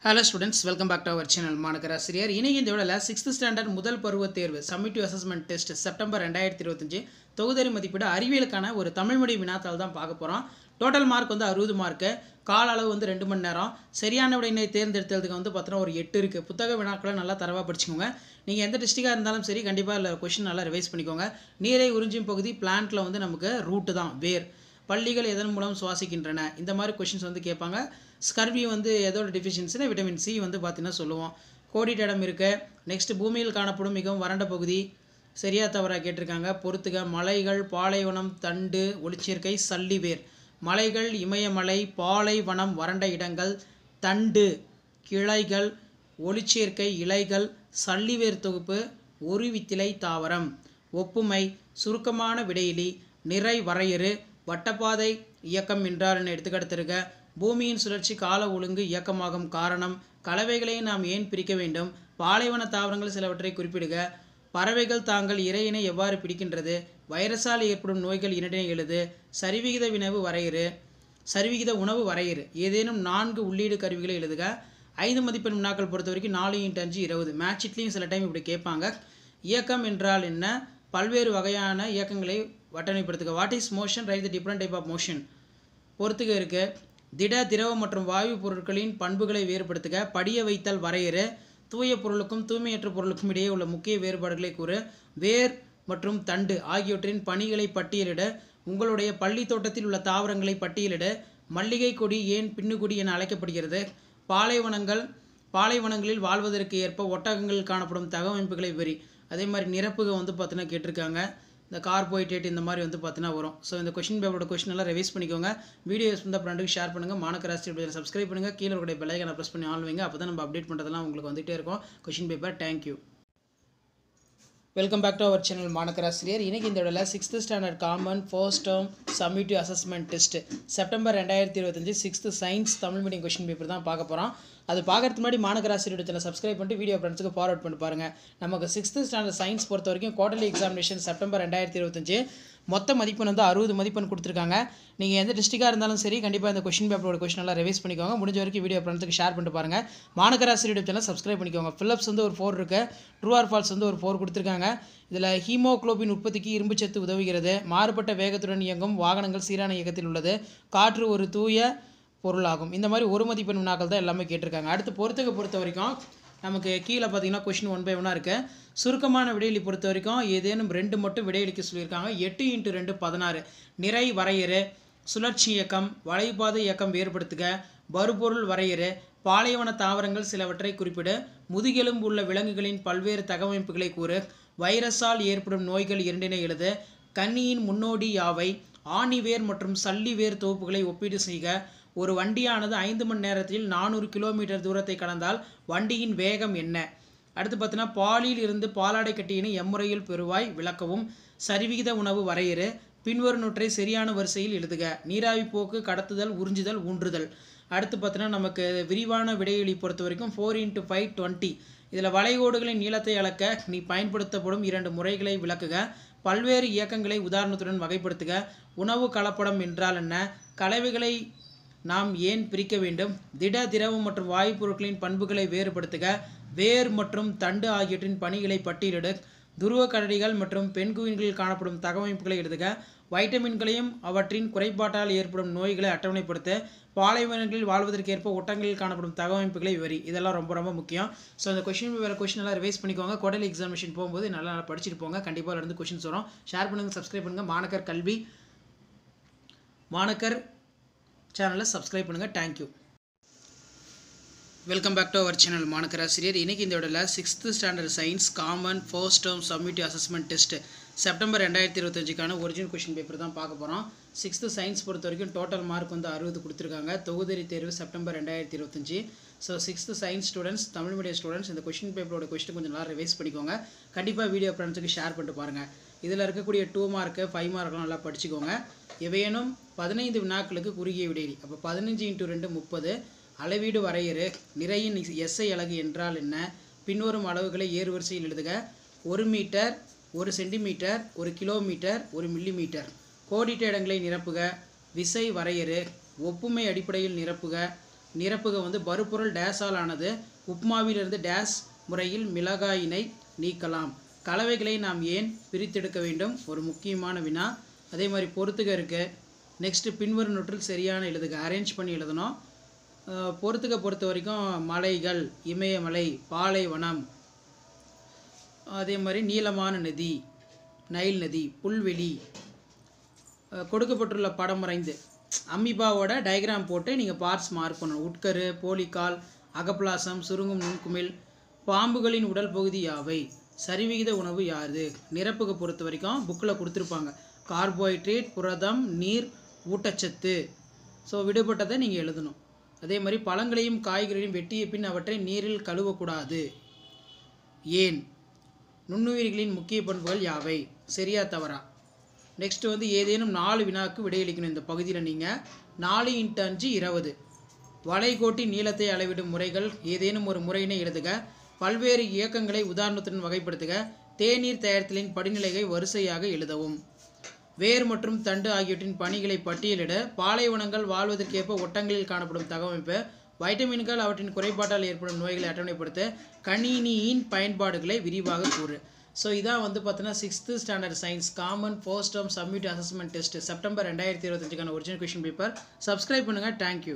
Hello students, welcome back to our channel. மாணக்கராசிரியர் இன்னைக்கு இந்த வீடியோல 6th ஸ்டாண்டர்ட் முதல் பருவ தேர்வு சம்மேட்டிவ் அசஸ்மென்ட் டெஸ்ட் செப்டம்பர் 2025 தொகுதி மதிப்பீடு அறிவியலுக்கான ஒரு தமிழ் மொழி வினாத்தாள் தான் பார்க்க போறோம். டோட்டல் மார்க் வந்து 60 மார்க். கால அளவு வந்து 2 மணி நேரம். சரியான விடையினை தேர்ந்தெடுத்ததுக்கு வந்து பார்த்தா ஒரு 8 இருக்கு. புத்தக வினாக்களை நல்லா தரவா படிச்சுக்கோங்க. நீங்க எந்த டிஸ்ட்ரிக்டா இருந்தாலும் சரி கண்டிப்பா இல்ல क्वेश्चन நல்லா ரிவைஸ் பண்ணிக்கோங்க. நீரை உறிஞ்சும் பகுதி பிளான்ட்ல வந்து நமக்கு ரூட் தான் வேர். பள்ளிகள் எதன் மூலம் சுவாசிக்கின்றன இந்த மாதிரி क्वेश्चंस வந்து கேட்பாங்க. ஸ்கர்வி வந்து எதோட டெஃபிஷியன்சினா விட்டமின் சி வந்து பார்த்தீங்கன்னா சொல்லுவோம். கோடிட்ட இடம் இருக்கு. நெக்ஸ்ட் பூமியில் காணப்படும் மிகவும் வறண்ட பகுதி சரியா தவறா கேட்டிருக்காங்க. பொறுத்துக மலைகள் பாலைவனம் தண்டு ஒளிச்சேர்க்கை சல்லிவேர். மலைகள் இமயமலை பாலைவனம் வறண்ட இடங்கள் தண்டு கிளைகள் ஒளிச்சேர்க்கை இலைகள் சல்லிவேர் தொகுப்பு ஒரு வித்திலை தாவரம். ஒப்புமை சுருக்கமான விடையிலி நிறை வரையறு வட்டப்பாதை இயக்கம் என்றால் என்ன எடுத்துக்கடுத்திருக்க. பூமியின் சுழற்சி கால ஒழுங்கு இயக்கமாகும் காரணம். கலவைகளை நாம் ஏன் பிரிக்க வேண்டும். பாலைவன தாவரங்கள் சிலவற்றை குறிப்பிடுக. பறவைகள் தாங்கள் இரையினை எவ்வாறு பிடிக்கின்றது. வைரஸால் ஏற்படும் நோய்கள் இரண்டினை எழுது. சரிவிகித வினவு வரையறு சரிவிகித உணவு வரையறு. ஏதேனும் 4 உள்ளீடு கருவிகளை எழுதுக. 5 மதிப்பெண் வினாக்கள் பொறுத்த வரைக்கும் 4x5 20. மேட்ச்லையும் சில டைம் இப்படி கேட்பாங்க. இயக்கம் என்றால் என்ன. பல்வேறு வகையான இயக்கங்களை வட்டமைப்படுத்துக. What is motion right the different type of motion. பொறுத்துக இருக்கு. திட திரவ மற்றும் வாயு பொருட்களின் பண்புகளை வேறுபடுத்துக. படிய வைத்தல் வரையறு. தூய பொருளுக்கும் தூய்மையற்ற பொருளுக்கும் இடையே உள்ள முக்கிய வேறுபாடுகளை கூறு. வேர் மற்றும் தண்டு ஆகியவற்றின் பணிகளை பட்டியலிட. உங்களுடைய பள்ளி தோட்டத்தில் உள்ள தாவரங்களை பட்டியலிட. மல்லிகை கொடி ஏன் பின்னுக்குடி என அழைக்கப்படுகிறது. பாலைவனங்களில் வாழ்வதற்கு ஏற்ப ஒட்டகங்களில் காணப்படும் தகவமைப்புகளை விவரி. அதே மாதிரி நிரப்புக வந்து பார்த்தீங்கன்னா கேட்டிருக்காங்க. இந்த கார்போஹைட்ரேட் இந்த மாதிரி வந்து பார்த்தீங்கன்னா வரும். ஸோ இந்த கொஸ்டின் பேப்பரோட கொஸ்டின் எல்லாம் ரிவைஸ் பண்ணிக்கோங்க. வீடியோ வந்து ஃப்ரெண்டுக்கு ஷேர் பண்ணுங்கள். மாணக்கராசிரியர் சப்ஸ்கிரைப் பண்ணுங்கள். கீழே இருக்கிற பெல் ஐகானை ப்ரெஸ் பண்ணி ஆன் வைங்க. அப்போ தான் நம்ம அப்டேட் பண்ணுறதெல்லாம் உங்களுக்கு வந்துகிட்டே இருக்கும். Question paper. Thank you. Welcome back to our channel Manakkarasiriyar. இன்றைக்கி இந்த இடத்துல 6th standard common first term summative assessment test September 2025 6th science Tamil medium question paper தான் பார்க்க போகிறோம். அது பார்க்கறதுக்கு முன்னாடி மாணக்கராசிரியர் சேனல் சப்ஸ்கிரைப் பண்ணிட்டு வீடியோ ஃப்ரெண்ட்ஸுக்கு ஃபார்வர்ட் பண்ணி பாருங்கள். நமக்கு 6th ஸ்டாண்டர்ட் சயின்ஸ் பொறுத்த வரைக்கும் குவார்டர்லி எக்ஸாமினேஷன் செப்டம்பர் 2025 மொத்த மதிப்பெண் வந்து 60 மதிப்பெண் கொடுத்துருக்காங்க. நீங்கள் எந்த டிஸ்ட்ரிக்டாக இருந்தாலும் சரி கண்டிப்பாக இந்த கொஸ்டின் பேப்பரோட கொஸ்டின் எல்லாம் ரிவைஸ் பண்ணிக்கோங்க. முடிஞ்ச வரைக்கும் வீடியோ ஃப்ரெண்ட்ஸுக்கு ஷேர் பண்ணிட்டு பாருங்கள். மாணக்கராசிரியர் சேனல் சப்ஸ்கிரைப் பண்ணிக்கோங்க. ஃபில்லப்ஸ் வந்து ஒரு 4 இருக்குது. ட்ரூ ஆர் ஃபால்ஸ் வந்து ஒரு 4 கொடுத்துருக்காங்க. இதில் ஹீமோகுளோபின் உற்பத்திக்கு இரும்புச்சத்து உதவுகிறது. மாறுபட்ட வேகத்துடன் இயங்கும் வாகனங்கள் சீரான இயக்கத்தில் உள்ளது. காற்று ஒரு தூய பொருளாகும். இந்த மாதிரி ஒரு மதிப்பெண் வினாக்கள் தான் எல்லாமே கேட்டிருக்காங்க. அடுத்து பொறுத்த வரைக்கும் நமக்கு கீழே பார்த்தீங்கன்னா கொஸ்டின் 1 by 1 இருக்குது. சுருக்கமான விடையளி பொறுத்த வரைக்கும் ஏதேனும் 2 மட்டும் விடையளிக்க சொல்லியிருக்காங்க. 8x2 16. நிறை வரையறு சுழற்சி இயக்கம் வளைபாதை இயக்கம் வேறுபடுத்துக. பருப்பொருள் வரையறு பாலைவன தாவரங்கள் சிலவற்றை குறிப்பிடு. முதுகெலும்பு உள்ள விலங்குகளின் பல்வேறு தகவமைப்புகளை கூறு. வைரஸால் ஏற்படும் நோய்கள் இரண்டினை எழுது. கன்னியின் முன்னோடி யாவை. ஆணிவேர் மற்றும் சல்லிவேர் தொகுப்புகளை ஒப்பீடு செய்க. ஒரு வண்டியானது 5 மணி நேரத்தில் 400 கிலோமீட்டர் தூரத்தை கடந்தால் வண்டியின் வேகம் என்ன. அடுத்து பார்த்தீங்கன்னா பாலில் இருந்து பாலாடை கட்டியினை எம்முறையில் பெறுவாய் விளக்கவும். சரிவிகித உணவு வரையறு பின்வரும் நூற்றை சரியான வரிசையில் எழுதுக. நீராவி போக்கு கடத்துதல் உறிஞ்சுதல் ஊன்றுதல். அடுத்து பார்த்தீங்கன்னா நமக்கு விரிவான விடையளி பொறுத்த வரைக்கும் 4x5 20. இதில் வளைகோடுகளின் நீளத்தை அளக்க நீ பயன்படுத்தப்படும் 2 முறைகளை விளக்குக. பல்வேறு இயக்கங்களை உதாரணத்துடன் வகைப்படுத்துக. உணவு கலப்படம் என்றால் என்ன. கலவைகளை நாம் ஏன் பிரிக்க வேண்டும். திட திரவம் மற்றும் வாயு பொருட்களின் பண்புகளை வேறுபடுத்துக. வேர் மற்றும் தண்டு ஆகியவற்றின் பணிகளை பட்டியலிடு. துருவ கடடிகள் மற்றும் பெண்குயின்களில் காணப்படும் தகவமைப்புகளை எழுதுக. வைட்டமின்களையும் அவற்றின் குறைபாட்டால் ஏற்படும் நோய்களை அட்டவணைப்படுத்த. பாலைவனங்களில் வாழ்வதற்கேற்ப ஒட்டங்களில் காணப்படும் தகவமைப்புகளை விவரி. இதெல்லாம் ரொம்ப ரொம்ப முக்கியம். ஸோ அந்த கொஸ்டின் எல்லாம் ரிவைஸ் பண்ணிக்கோங்க. குவார்டர்லி எக்ஸாமினேஷன் போகும்போது நல்லா படிச்சுட்டு போங்க. கண்டிப்பாக இருந்து கொஸ்டின்ஸ் வரும். ஷேர் பண்ணுங்கள், சப்ஸ்கிரைப் பண்ணுங்கள். மாணக்கர் கல்வி மாணக்கர் சேனலை சப்ஸ்கிரைப் பண்ணுங்கள். Thank you. Welcome back to our channel Manakkarasiriyar. இன்றைக்கி இந்த இடத்துல 6th standard science common first term summative assessment test September 2025 original question paper தான் பார்க்க போகிறோம். 6th சயின்ஸ் பொறுத்த வரைக்கும் டோட்டல் மார்க் வந்து 60 கொடுத்துருக்காங்க. தொகுதி தேர்வு September 2025. So 6th science students Tamil medium students இந்த கொஸ்டின் பேப்பரோட கொஸ்டின் கொஞ்சம் நல்லா ரிவைஸ் பண்ணிக்கோங்க. கண்டிப்பாக வீடியோ ஃப்ரெண்ட்ஸுக்கு ஷேர் பண்ணிட்டு பாருங்கள். இதில் இருக்கக்கூடிய 2 மார்க்கு 5 மார்க்கெலாம் நல்லா படிச்சுக்கோங்க. எவையேனும் 15 வினாக்களுக்கு குறுகிய விடையளி. அப்போ 15x2 30. அளவீடு வரையறு நிறையின் எஸ்ஐ அலகு என்றால் என்ன. பின்வரும் அளவுகளை ஏறுவரிசையில் எழுதுக. 1 மீட்டர் 1 சென்டிமீட்டர் 1 கிலோமீட்டர் 1 மில்லிமீட்டர். கோடிட்ட இடங்களை நிரப்புக. விசை வரையறு ஒப்புமை அடிப்படையில் நிரப்புக. நிரப்புக வந்து பருப்பொருள் டேஸால் ஆனது. உப்மாவிலிருந்து டேஸ் முறையில் மிளகாயினை நீக்கலாம். கலவைகளை நாம் ஏன் பிரித்தெடுக்க வேண்டும்? ஒரு முக்கியமான வினா. அதே மாதிரி பொறுத்துக இருக்குது. நெக்ஸ்ட்டு பின்வரும் நூற்றில் சரியான எழுதுக. அரேஞ்ச் பண்ணி எழுதணும். பொறுத்துக பொறுத்த வரைக்கும் மலைகள், இமயமலை, பாலைவனம், அதே மாதிரி நீளமான நதி, நைல் நதி, புல்வெளி. கொடுக்கப்பட்டுள்ள படம் வரைந்து அமீபாவோட டயக்ராம் போட்டு நீங்கள் பார்ட்ஸ் மார்க் பண்ணணும். உட்கரு, போலிக்கால், அகப்பிளாசம், சுருங்கும் நுண்குமிழ். பாம்புகளின் உடல் பகுதி யாவை? சரிவிகித உணவு யாது? நிரப்புக பொறுத்த வரைக்கும் புக்கில் கொடுத்துருப்பாங்க. கார்போஹைட்ரேட், புரதம், நீர், ஊட்டச்சத்து. ஸோ விடுபட்டதை நீங்கள் எழுதணும். அதே மாதிரி பழங்களையும் காய்கறிகளையும் வெட்டிய பின் அவற்றை நீரில் கழுவக்கூடாது. ஏன்? நுண்ணுயிரிகளின் முக்கிய பண்புகள் யாவை? சரியா தவறா? நெக்ஸ்ட் வந்து ஏதேனும் 4 வினாவுக்கு விடையளிக்கணும். இந்த பகுதியில் நீங்கள் 4 × 5 20. வளைகோட்டின் நீளத்தை அளவிடும் முறைகள் ஏதேனும் ஒரு முறையினை எழுதுக. பல்வேறு இயக்கங்களை உதாரணத்துடன் வகைப்படுத்துக. தேநீர் தயாரித்தலின் படிநிலைகளை வரிசையாக எழுதவும். வேர் மற்றும் தண்டு ஆகியவற்றின் பணிகளை பட்டியலிட. பாலைவனங்கள் வாழ்வதற்கேற்ப ஒட்டங்களில் காணப்படும் தகவமைப்பு. வைட்டமின்கள் அவற்றின் குறைபாட்டால் ஏற்படும் நோய்களை அட்டவணைப்படுத்த. கணினியின் பயன்பாடுகளை விரிவாக கூறு. ஸோ இதான் வந்து பார்த்தீங்கன்னா 6th standard science common first term submit assessment test September 2025க்கான ஒரிஜினல் கொஷின் பேப்பர். சப்ஸ்கிரைப் பண்ணுங்கள். தேங்க்யூ.